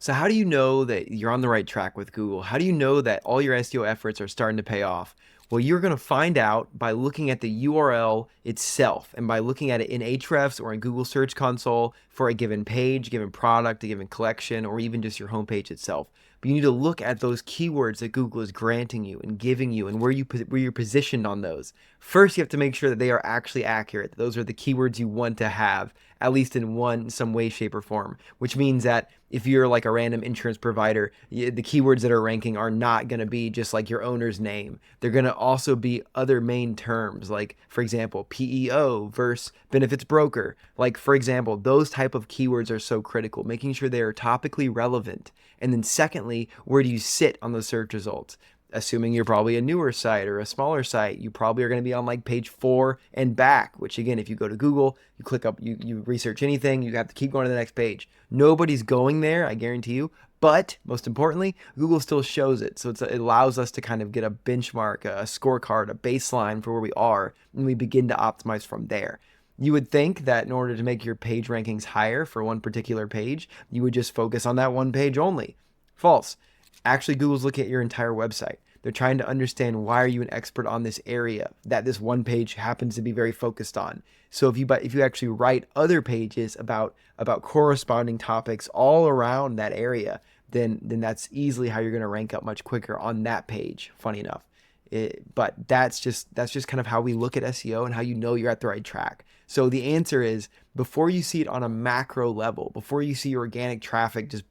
So how do you know that you're on the right track with Google? How do you know that all your SEO efforts are starting to pay off? Well, you're going to find out by looking at the URL itself and by looking at it in Ahrefs or in Google Search Console for a given page, given product, a given collection, or even just your homepage itself. But you need to look at those keywords that Google is granting you and giving you and where you're positioned on those. First, you have to make sure that they are actually accurate. Those are the keywords you want to have, at least in some way, shape, or form, which means that if you're like a random insurance provider, the keywords that are ranking are not going to be just like your owner's name. They're going to also be other main terms, like, for example, PEO versus benefits broker. Like, for example, those type of keywords are so critical, making sure they are topically relevant. And then secondly, where do you sit on the search results? Assuming you're probably a newer site or a smaller site, you probably are going to be on like page 4 and back, which again, if you go to Google, you click up, you research anything, you have to keep going to the next page. Nobody's going there, I guarantee you. But most importantly, Google still shows it. So it allows us to kind of get a benchmark, a scorecard, a baseline for where we are, and we begin to optimize from there. You would think that in order to make your page rankings higher for one particular page, you would just focus on that one page only. False. Actually, Google's looking at your entire website. They're trying to understand, why are you an expert on this area that this one page happens to be very focused on. So if you actually write other pages about corresponding topics all around that area, then that's easily how you're going to rank up much quicker on that page. Funny enough. But that's just kind of how we look at SEO and how you know you're at the right track. So the answer is, before you see it on a macro level, before you see organic traffic just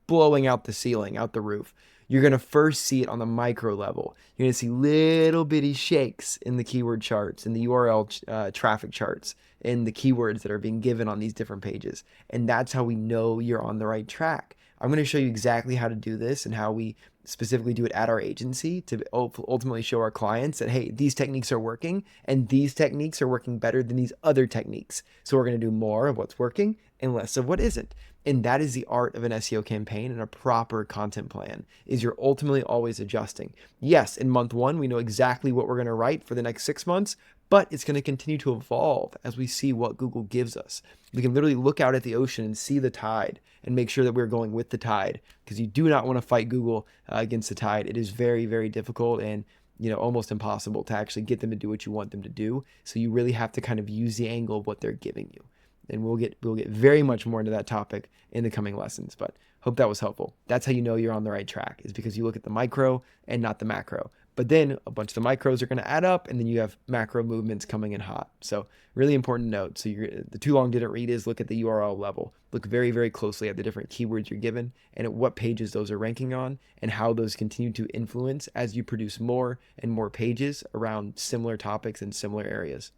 blowing out the ceiling, out the roof, you're going to first see it on the micro level. You're going to see little bitty shakes in the keyword charts, in the URL traffic charts, in the keywords that are being given on these different pages. And that's how we know you're on the right track. I'm going to show you exactly how to do this and how we specifically do it at our agency to ultimately show our clients that, hey, these techniques are working and these techniques are working better than these other techniques. So we're going to do more of what's working and less of what isn't. And that is the art of an SEO campaign, and a proper content plan is you're ultimately always adjusting. Yes, in month 1, we know exactly what we're going to write for the next 6 months, but it's going to continue to evolve as we see what Google gives us. We can literally look out at the ocean and see the tide and make sure that we're going with the tide, because you do not want to fight Google against the tide. It is very, very difficult and almost impossible to actually get them to do what you want them to do. So you really have to kind of use the angle of what they're giving you. And we'll get very much more into that topic in the coming lessons, but hope that was helpful. That's how you know you're on the right track, is because you look at the micro and not the macro. But then a bunch of the micros are going to add up, and then you have macro movements coming in hot. So really important note. So the too long didn't read is, look at the URL level. Look very, very closely at the different keywords you're given and at what pages those are ranking on, and how those continue to influence as you produce more and more pages around similar topics in similar areas.